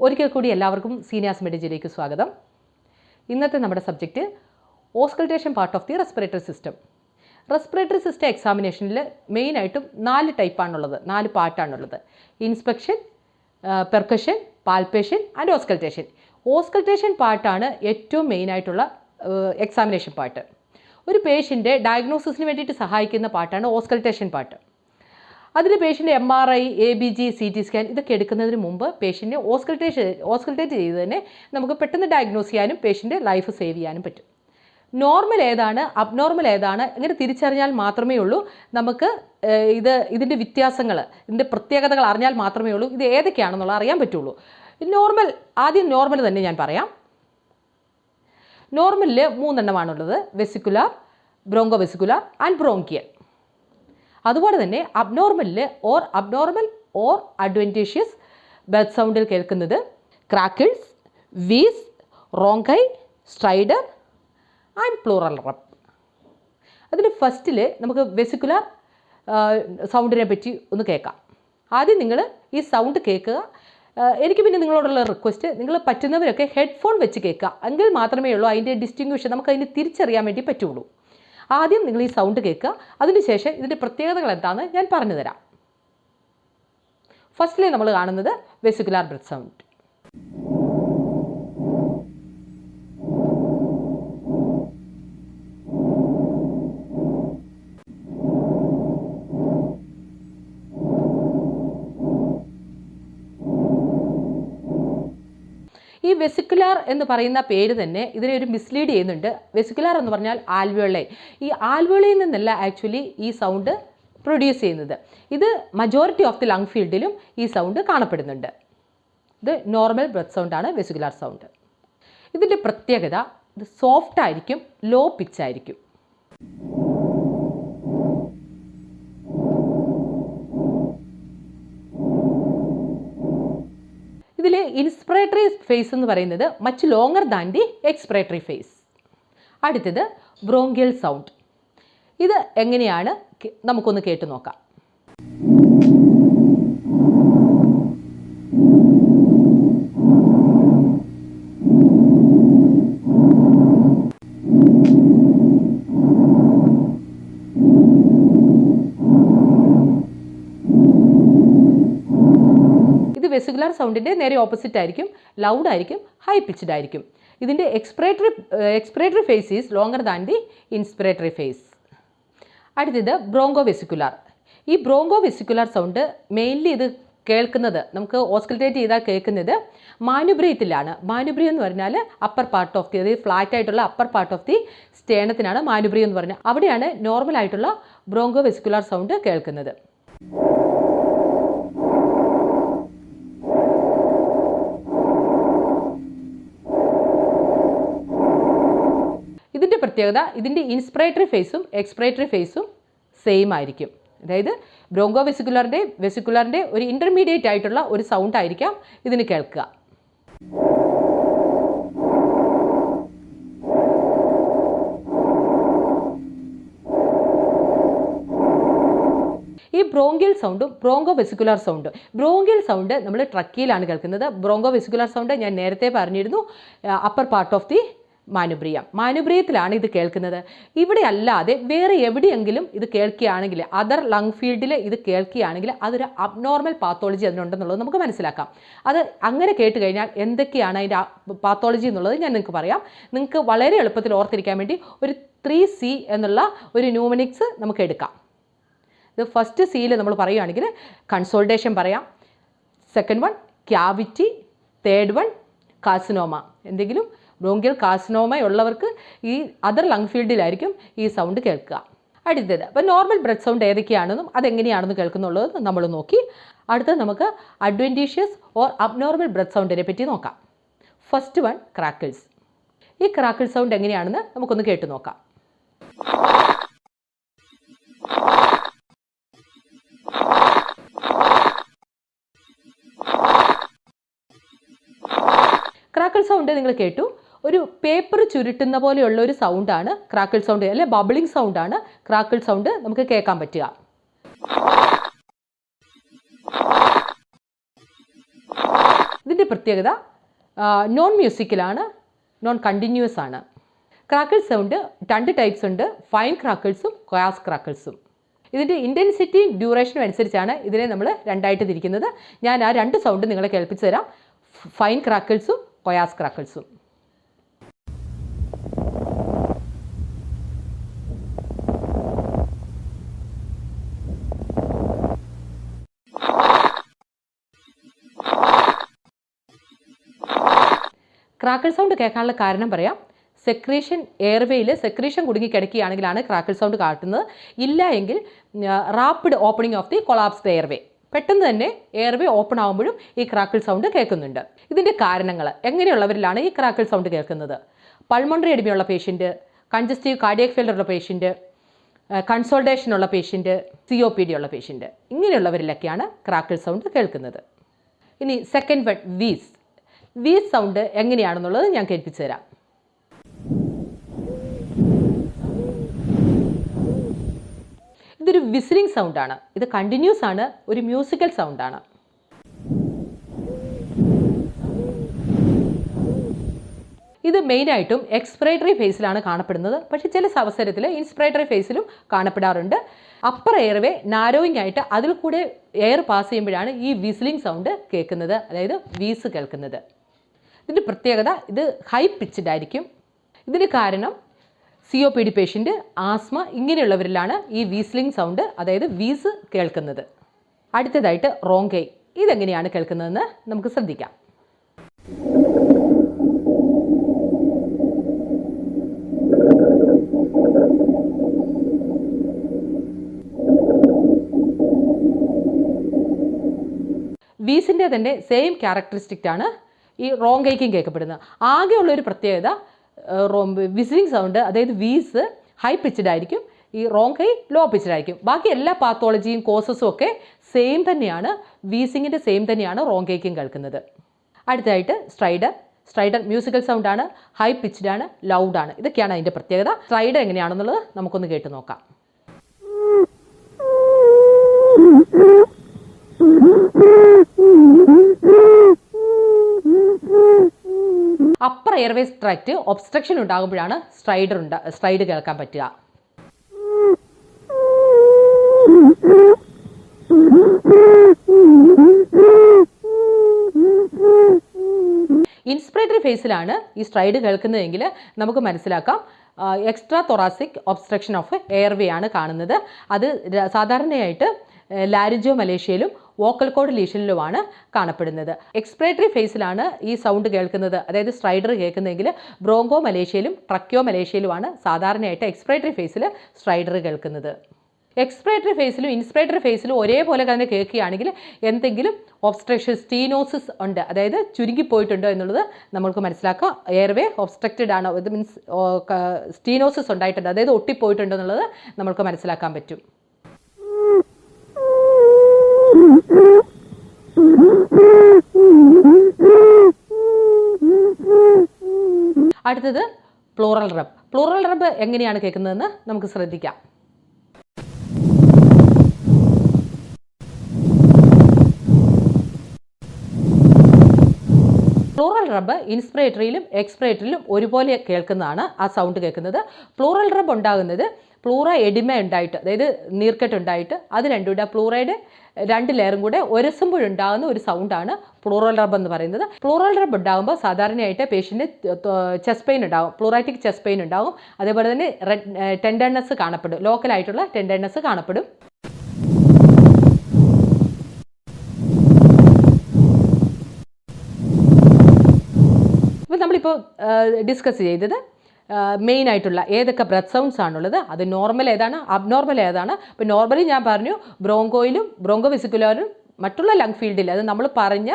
ഒരിക്കൽ കൂടി എല്ലാവർക്കും സീനിയാസ് മെഡിജിലേക്ക് സ്വാഗതം. ഇന്നത്തെ നമ്മുടെ subject auscultation part of the respiratory system. Respiratory system എക്സാമിനേഷനിൽ മെയിനായിട്ടും 4 ടൈപ്പാണുള്ളത്, 4 പാർട്ടാണുള്ളത്. Inspection, percussion, palpation and auscultation. Auscultation പാർട്ടാണ് ഏറ്റവും മെയിനായിട്ടുള്ള എക്സാമിനേഷൻ പാർട്ട്. ഒരു പേഷ്യൻ്റെ ഡയഗ്നോസിസിന് വേണ്ടിയിട്ട് സഹായിക്കുന്ന പാർട്ടാണ് ഓസ്കൾട്ടേഷൻ പാർട്ട്. അതിൽ patient MRI, ABG, CT scan ഇതൊക്കെ എടുക്കുന്നതിന് മുമ്പ് പേഷ്യൻ്റ് ഓസ്കൾട്ടേറ്റ് ചെയ്ത് തന്നെ നമുക്ക് പെട്ടെന്ന് ഡയഗ്നോസ് ചെയ്യാനും പേഷ്യൻ്റ് ലൈഫ് സേവ് ചെയ്യാനും പറ്റും. നോർമൽ ഏതാണ്, അബ്നോർമൽ ഏതാണ് ഇങ്ങനെ തിരിച്ചറിഞ്ഞാൽ മാത്രമേ ഉള്ളൂ നമുക്ക് ഇതിൻ്റെ വ്യത്യാസങ്ങൾ, ഇതിൻ്റെ പ്രത്യേകതകൾ അറിഞ്ഞാൽ മാത്രമേ ഉള്ളൂ ഇത് ഏതൊക്കെയാണെന്നുള്ളത് അറിയാൻ പറ്റുള്ളൂ. ആദ്യം നോർമൽ തന്നെ ഞാൻ പറയാം. നോർമലിൽ 3 എണ്ണമാണുള്ളത്: vesicular, broncho vesicular and bronchial. അതുപോലെ തന്നെ അബ്നോർമലിൽ അബ്നോർമൽ ഓർ അഡ്വൻറ്റേഷ്യസ് ബ്രെത്ത് സൗണ്ടിൽ കേൾക്കുന്നത് crackles, wheeze, rhonchi, stridor and pleural rub. അതിൽ ഫസ്റ്റിൽ നമുക്ക് വെസിക്കുലാർ സൗണ്ടിനെ പറ്റി ഒന്ന് കേൾക്കാം. ആദ്യം നിങ്ങൾ ഈ സൗണ്ട് കേൾക്കുക. എനിക്ക് പിന്നെ നിങ്ങളോടുള്ള റിക്വസ്റ്റ്, നിങ്ങൾ പറ്റുന്നവരൊക്കെ ഹെഡ്ഫോൺ വെച്ച് കേൾക്കുക. എങ്കിൽ മാത്രമേ ഉള്ളൂ അതിൻ്റെ ഡിസ്റ്റിങ്വിഷൻ നമുക്ക് അതിന് തിരിച്ചറിയാൻ വേണ്ടി പറ്റുള്ളൂ. ആദ്യം നിങ്ങൾ ഈ സൗണ്ട് കേൾക്കുക, അതിനുശേഷം ഇതിൻ്റെ പ്രത്യേകതകൾ എന്താണെന്ന് ഞാൻ പറഞ്ഞു തരാം. ഫസ്റ്റിൽ നമ്മൾ കാണുന്നത് വെസിക്കുലാർ ബ്രെത്ത് സൗണ്ട്. ഈ വെസിക്കുലാർ എന്ന് പറയുന്ന പേര് തന്നെ ഇതിനെ ഒരു മിസ്ലീഡ് ചെയ്യുന്നുണ്ട്. വെസിക്കുലാർ എന്ന് പറഞ്ഞാൽ ആൽവിയോളൈ. ഈ ആൽവിയോളയിൽ നിന്നല്ല ആക്ച്വലി ഈ സൗണ്ട് പ്രൊഡ്യൂസ് ചെയ്യുന്നത്. ഇത് മജോറിറ്റി ഓഫ് ദി ലങ് ഫീൽഡിലും ഈ സൗണ്ട് കാണപ്പെടുന്നുണ്ട്. ഇത് നോർമൽ ബ്രെത്ത് സൗണ്ടാണ് വെസിക്കുലാർ സൗണ്ട്. ഇതിൻ്റെ പ്രത്യേകത ഇത് സോഫ്റ്റ് ആയിരിക്കും, ലോ പിച്ച് ആയിരിക്കും. ഇതിൽ ഇൻസ്പിറേറ്ററി ഫേസ് എന്ന് പറയുന്നത് much longer than the expiratory phase. അടുത്തത് ബ്രോങ്കിയൽ സൗണ്ട്. ഇത് എങ്ങനെയാണ് നമുക്കൊന്ന് കേട്ടു നോക്കാം. വെസിക്കുലാർ സൗണ്ടിൻ്റെ നേരെ ഓപ്പോസിറ്റ് ആയിരിക്കും, ലൗഡ് ആയിരിക്കും, ഹൈ പിച്ച്ഡ് ആയിരിക്കും. ഇതിൻ്റെ expiratory phase is longer than the inspiratory phase. അടുത്തത് ബ്രോങ്കോ വെസിക്കുലാർ. ഈ ബ്രോങ്കോ വെസിക്കുലാർ സൗണ്ട് മെയിൻലി ഇത് കേൾക്കുന്നത്, നമുക്ക് ഓസ്കൾട്ടേറ്റ് ചെയ്താൽ കേൾക്കുന്നത് മാനുബ്രിയത്തിലാണ്. മാനുബ്രിയം എന്ന് പറഞ്ഞാൽ അപ്പർ പാർട്ട് ഓഫ് ദി, അതായത് ഫ്ലാറ്റ് ആയിട്ടുള്ള അപ്പർ പാർട്ട് ഓഫ് ദി സ്റ്റേണത്തിനാണ് മാനുബ്രിയം എന്ന് പറഞ്ഞാൽ. അവിടെയാണ് നോർമൽ ആയിട്ടുള്ള ബ്രോങ്കോ വെസിക്കുലാർ സൗണ്ട് കേൾക്കുന്നത്. ഇതിൻ്റെ പ്രത്യേകത ഇതിൻ്റെ ഇൻസ്പിറേറ്ററി ഫേസും എക്സ്പിറേറ്ററി ഫേസും സെയിം ആയിരിക്കും. അതായത് ബ്രോങ്കോ വെസിക്കുലറിൻ്റെ ഒരു ഇൻ്റർമീഡിയറ്റ് ആയിട്ടുള്ള ഒരു സൗണ്ട് ആയിരിക്കാം ഇതിന് കേൾക്കുക. ഈ ബ്രോങ്കിയൽ സൗണ്ടും ബ്രോങ്കോ വെസിക്കുലാർ സൗണ്ടും, ബ്രോങ്കിയൽ സൗണ്ട് നമ്മൾ ട്രക്കിയിലാണ് കേൾക്കുന്നത്. ബ്രോങ്കോ വെസിക്കുലാർ സൗണ്ട് ഞാൻ നേരത്തെ പറഞ്ഞിരുന്നു അപ്പർ പാർട്ട് ഓഫ് ദി മാനുബ്രിയത്തിലാണ് ഇത് കേൾക്കുന്നത്. ഇവിടെ അല്ലാതെ വേറെ എവിടെയെങ്കിലും ഇത് കേൾക്കുകയാണെങ്കിൽ, അതർ ലങ് ഫീൽഡിൽ ഇത് കേൾക്കുകയാണെങ്കിൽ അതൊരു അബ്നോർമൽ പാത്തോളജി അതിനുണ്ടെന്നുള്ളത് നമുക്ക് മനസ്സിലാക്കാം. അത് അങ്ങനെ കേട്ട് കഴിഞ്ഞാൽ എന്തൊക്കെയാണ് അതിൻ്റെ പാത്തോളജി എന്നുള്ളത് ഞാൻ നിങ്ങൾക്ക് പറയാം. നിങ്ങൾക്ക് വളരെ എളുപ്പത്തിൽ ഓർത്തിരിക്കാൻ വേണ്ടി ഒരു 3C എന്നുള്ള ഒരു ന്യൂമനിക്സ് നമുക്ക് എടുക്കാം. ഇത് ഫസ്റ്റ് സിയിൽ നമ്മൾ പറയുകയാണെങ്കിൽ കൺസോൾട്ടേഷൻ പറയാം, second one cavity, third one carcinoma. എന്തെങ്കിലും ബ്രോങ്കിയൽ കാർസിനോമ ഉള്ളവർക്ക് ഈ അതർ ലങ് ഫീൽഡിലായിരിക്കും ഈ സൗണ്ട് കേൾക്കുക. അടുത്തത് അപ്പോൾ നോർമൽ ബ്രെത്ത് സൗണ്ട് ഏതൊക്കെയാണെന്നും അതെങ്ങനെയാണെന്ന് കേൾക്കുന്നുള്ളത് നമ്മൾ നോക്കി. അടുത്തത് നമുക്ക് അഡ്വൻറ്റീഷ്യസ് ഓർ അബ്നോർമൽ ബ്രെത്ത് സൗണ്ടിനെ പറ്റി നോക്കാം. First one crackles. ഈ ക്രാക്കിൾ സൗണ്ട് എങ്ങനെയാണെന്ന് നമുക്കൊന്ന് കേട്ടു നോക്കാം. ക്രാക്കിൾ സൗണ്ട് നിങ്ങൾ കേട്ടു. ഒരു പേപ്പർ ചുരുട്ടുന്ന പോലെയുള്ള ഒരു സൗണ്ടാണ് ക്രാക്കിൾ സൗണ്ട്, അല്ലെ ബബിളിംഗ് സൗണ്ടാണ് ക്രാക്കിൾ സൗണ്ട് നമുക്ക് കേൾക്കാൻ പറ്റുക. ഇതിൻ്റെ പ്രത്യേകത നോൺ മ്യൂസിക്കലാണ്, നോൺ കണ്ടിന്യൂസ് ആണ്. ക്രാക്കിൾ സൗണ്ട് 2 ടൈപ്സ് ഉണ്ട്, ഫൈൻ ക്രാക്കിൾസും കൊയാസ് ക്രാക്കിൾസും. ഇതിൻ്റെ ഇൻറ്റൻസിറ്റി ഡ്യൂറേഷനും അനുസരിച്ചാണ് ഇതിനെ നമ്മൾ രണ്ടായിട്ട് തിരിക്കുന്നത്. ഞാൻ ആ 2 സൗണ്ട് നിങ്ങളെ കേൾപ്പിച്ചു തരാം, ഫൈൻ ക്രാക്കിൾസും കൊയാസ് ക്രാക്കിൾസും. ക്രാക്കിൾ സൗണ്ട് കേൾക്കാനുള്ള കാരണം പറയാം. സെക്രീഷൻ എയർവേയിൽ സെക്രീഷൻ കുടുങ്ങിക്കിടക്കുകയാണെങ്കിലാണ് ക്രാക്കിൾ സൗണ്ട് കാട്ടുന്നത്. ഇല്ല എങ്കിൽ rapid opening of the collapsed airway, പെട്ടെന്ന് തന്നെ എയർവേ ഓപ്പൺ ആകുമ്പോഴും ഈ ക്രാക്കിൾ സൗണ്ട് കേൾക്കുന്നുണ്ട്. ഇതിൻ്റെ കാരണങ്ങൾ എങ്ങനെയുള്ളവരിലാണ് ഈ ക്രാക്കിൾ സൗണ്ട് കേൾക്കുന്നത്? പൾമണറി എഡിമയുള്ള പേഷ്യൻറ്റ്, കൺജസ്റ്റീവ് കാർഡിയക് ഫെയിലർ ഉള്ള പേഷ്യൻറ്റ്, കൺസോൾട്ടേഷൻ ഉള്ള പേഷ്യൻറ്റ്, COPD ഉള്ള പേഷ്യൻറ്റ്, ഇങ്ങനെയുള്ളവരിലൊക്കെയാണ് ക്രാക്കിൾ സൗണ്ട് കേൾക്കുന്നത്. ഇനി സെക്കൻഡ് വൺ വീസ് സൗണ്ട് എങ്ങനെയാണെന്നുള്ളത് ഞാൻ കേൾപ്പിച്ചു തരാം. ഇതൊരു വിസിലിംഗ് സൗണ്ടാണ്. ഇത് കണ്ടിന്യൂസ് ആണ്, ഒരു മ്യൂസിക്കൽ സൗണ്ടാണ്. ഇത് മെയിനായിട്ടും എക്സ്പിറേറ്ററി ഫേസിലാണ് കാണപ്പെടുന്നത്. പക്ഷേ ചില അവസരത്തിൽ ഇൻസ്പിറേറ്ററി ഫേസിലും കാണപ്പെടാറുണ്ട്. അപ്പർ എയർവേ നാരോയിങ് ആയിട്ട് അതിൽ കൂടെ എയർ പാസ് ചെയ്യുമ്പോഴാണ് ഈ വിസിലിംഗ് സൗണ്ട് കേൾക്കുന്നത്, അതായത് വീസ് കേൾക്കുന്നത്. ഇതിൻ്റെ പ്രത്യേകത ഇത് ഹൈ പിച്ച്ഡ് ആയിരിക്കും. ഇതിന് കാരണം COPD പേഷ്യൻറ്റ്, ആസ്മ, ഇങ്ങനെയുള്ളവരിലാണ് ഈ വീസ്ലിംഗ് സൗണ്ട്, അതായത് വീസ് കേൾക്കുന്നത്. അടുത്തതായിട്ട് റോങ്കൈ. ഇതെങ്ങനെയാണ് കേൾക്കുന്നതെന്ന് നമുക്ക് ശ്രദ്ധിക്കാം. വീസിൻ്റെ തന്നെ സെയിം ക്യാരക്ടറിസ്റ്റിക് ആണ് ഈ റോങ്കൈക്കും കേൾക്കപ്പെടുന്നത്. ആകെയുള്ളൊരു പ്രത്യേകത വിസിലിംഗ് സൗണ്ട്, അതായത് വീസ് ഹൈ പിച്ച്ഡ് ആയിരിക്കും, ഈ റോങ്കൈ ലോ പിച്ച്ഡ് ആയിരിക്കും. ബാക്കി എല്ലാ പാത്തോളജിയും കോസസും ഒക്കെ സെയിം തന്നെയാണ്, വീസിങ്ങിൻ്റെ സെയിം തന്നെയാണ് റോങ്കൈക്കും കേൾക്കുന്നത്. അടുത്തതായിട്ട് സ്ട്രൈഡർ മ്യൂസിക്കൽ സൗണ്ടാണ്, ഹൈ പിച്ച്ഡ് ആണ്, ലൗഡാണ്. ഇതൊക്കെയാണ് അതിൻ്റെ പ്രത്യേകത. സ്ട്രൈഡർ എങ്ങനെയാണെന്നുള്ളത് നമുക്കൊന്ന് കേട്ട് നോക്കാം. അപ്പർ എയർവേസ് ട്രാക്റ്റ് ഒബ്സ്ട്രക്ഷൻ ഉണ്ടാകുമ്പോഴാണ് സ്ട്രൈഡ് കേൾക്കാൻ പറ്റുക. ഇൻസ്പിറേറ്ററി ഫേസിലാണ് ഈ സ്ട്രൈഡ് കേൾക്കുന്നതെങ്കിൽ നമുക്ക് മനസ്സിലാക്കാം extra thoracic obstruction of airway ആണ് കാണുന്നത്. അത് സാധാരണയായിട്ട് ലാരിഞ്ചോ മലേഷ്യയിലും വോക്കൽ കോഡ് ലീഷനിലുമാണ് കാണപ്പെടുന്നത്. എക്സ്പിറേറ്ററി ഫേസിലാണ് ഈ സൗണ്ട് കേൾക്കുന്നത്, അതായത് സ്ട്രൈഡർ കേൾക്കുന്നതെങ്കിൽ ബ്രോങ്കോ മലേഷ്യയിലും ട്രക്യോ മലേഷ്യയിലുമാണ് സാധാരണയായിട്ട് എക്സ്പിറേറ്ററി ഫേസിൽ സ്ട്രൈഡർ കേൾക്കുന്നത്. എക്സ്പിറേറ്ററി ഫേസിലും ഇൻസ്പിറേറ്ററി ഫേസിലും ഒരേപോലെ തന്നെ കേൾക്കുകയാണെങ്കിൽ എന്തെങ്കിലും ഒബ്സ്ട്രക്ഷൻ, സ്റ്റീനോസിസ് ഉണ്ട്, അതായത് ചുരുങ്ങിപ്പോയിട്ടുണ്ടോ എന്നുള്ളത് നമ്മൾക്ക് മനസ്സിലാക്കാം. എയർവേ ഒബ്സ്ട്രക്റ്റഡ് ആണോ, ഇത് മീൻസ് സ്റ്റീനോസിസ് ഉണ്ടായിട്ടുണ്ട്, അതായത് ഒട്ടിപ്പോയിട്ടുണ്ടോ എന്നുള്ളത് നമ്മൾക്ക് മനസ്സിലാക്കാൻ പറ്റും. അടുത്തത് പ്ലൂറൽ റബ് എങ്ങനെയാണ് കേൾക്കുന്നതെന്ന് നമുക്ക് ശ്രദ്ധിക്കാം. പ്ലൂറൽ റബ്ബ് ഇൻസ്പിറേറ്ററിയിലും എക്സ്പിറേറ്ററിയിലും ഒരുപോലെ കേൾക്കുന്നതാണ് ആ സൗണ്ട് കേൾക്കുന്നത്. പ്ലൂറൽ റബ്ബ് ഉണ്ടാകുന്നത് പ്ലൂറ എഡിമ ഉണ്ടായിട്ട്, അതായത് നീർക്കെട്ട് ഉണ്ടായിട്ട് അത് രണ്ടും കൂടെ പ്ലൂറയുടെ 2 ലെയറും കൂടെ ഒരസുമ്പോഴുണ്ടാകുന്ന ഒരു സൗണ്ടാണ് പ്ലൂറൽ റബ്ബ് എന്ന് പറയുന്നത്. പ്ലൂറൽ റബ്ബ് ഉണ്ടാകുമ്പോൾ സാധാരണയായിട്ട് പേഷ്യൻറ്റ് ചെസ്റ്റ് പെയിൻ ഉണ്ടാകും, പ്ലൂറാറ്റിക് ചെസ്റ്റ് പെയിൻ ഉണ്ടാകും. അതേപോലെ തന്നെ ടെൻഡർനെസ് കാണപ്പെടും, ലോക്കലായിട്ടുള്ള ടെൻഡർനെസ് കാണപ്പെടും. ഇപ്പോൾ നമ്മളിപ്പോൾ ഡിസ്കസ് ചെയ്തത് മെയിൻ ആയിട്ടുള്ള ഏതൊക്കെ ബ്രെത്ത് സൗണ്ട്സ് ആണുള്ളത്, അത് നോർമൽ ഏതാണ്, അബ്നോർമൽ ഏതാണ്. ഇപ്പോൾ നോർമലി ഞാൻ പറഞ്ഞു ബ്രോങ്കോയിലും ബ്രോങ്കോ വെസിക്കുലറിലും മറ്റുള്ള ലങ് ഫീൽഡിൽ, അത് നമ്മൾ പറഞ്ഞ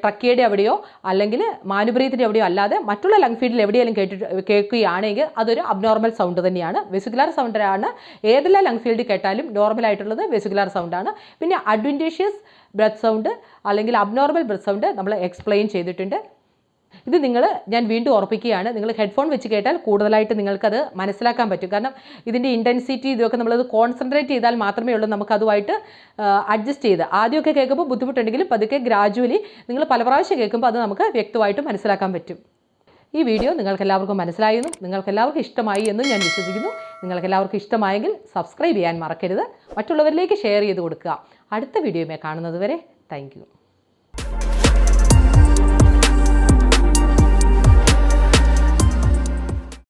ട്രക്കിയുടെ എവിടെയോ അല്ലെങ്കിൽ മാനുബ്രീത്തിൻ്റെ എവിടെയോ അല്ലാതെ മറ്റുള്ള ലങ് ഫീൽഡിൽ എവിടെയെങ്കിലും കേൾക്കുകയാണെങ്കിൽ അതൊരു അബ്നോർമൽ സൗണ്ട് തന്നെയാണ്. വെസിക്കുലർ സൗണ്ടാണ് ഏതെല്ലാം ലങ് ഫീൽഡിൽ കേട്ടാലും നോർമൽ ആയിട്ടുള്ളത് വെസിക്കുലർ സൗണ്ടാണ്. പിന്നെ അഡ്വൻറ്റേഷ്യസ് ബ്രെത്ത് സൗണ്ട് അല്ലെങ്കിൽ അബ്നോർമൽ ബ്രെത്ത് സൗണ്ട് നമ്മൾ എക്സ്പ്ലെയിൻ ചെയ്തിട്ടുണ്ട്. ഇത് ഞാൻ വീണ്ടും ഓർപ്പിക്കുകയാണ്, നിങ്ങൾ ഹെഡ്ഫോൺ വെച്ച് കേട്ടാൽ കൂടുതലായിട്ട് നിങ്ങൾക്കത് മനസ്സിലാക്കാൻ പറ്റും. കാരണം ഇതിൻ്റെ ഇൻറ്റൻസിറ്റി ഇതൊക്കെ നമ്മളത് കോൺസെൻട്രേറ്റ് ചെയ്താൽ മാത്രമേ ഉള്ളൂ നമുക്കതുമായിട്ട് അഡ്ജസ്റ്റ് ചെയ്ത്. ആദ്യമൊക്കെ കേൾക്കുമ്പോൾ ബുദ്ധിമുട്ടുണ്ടെങ്കിലും പതുക്കെ ഗ്രാജുവലി നിങ്ങൾ പല പ്രാവശ്യം കേൾക്കുമ്പോൾ അത് നമുക്ക് വ്യക്തമായിട്ട് മനസ്സിലാക്കാൻ പറ്റും. ഈ വീഡിയോ നിങ്ങൾക്കെല്ലാവർക്കും മനസ്സിലായെന്നും നിങ്ങൾക്കെല്ലാവർക്കും ഇഷ്ടമായി എന്നും ഞാൻ വിശ്വസിക്കുന്നു. നിങ്ങൾക്കെല്ലാവർക്കും ഇഷ്ടമായെങ്കിൽ സബ്സ്ക്രൈബ് ചെയ്യാൻ മറക്കരുത്. മറ്റുള്ളവരിലേക്ക് ഷെയർ ചെയ്ത് കൊടുക്കുക. അടുത്ത വീഡിയോയുമായി കാണുന്നത് വരെ താങ്ക് യു.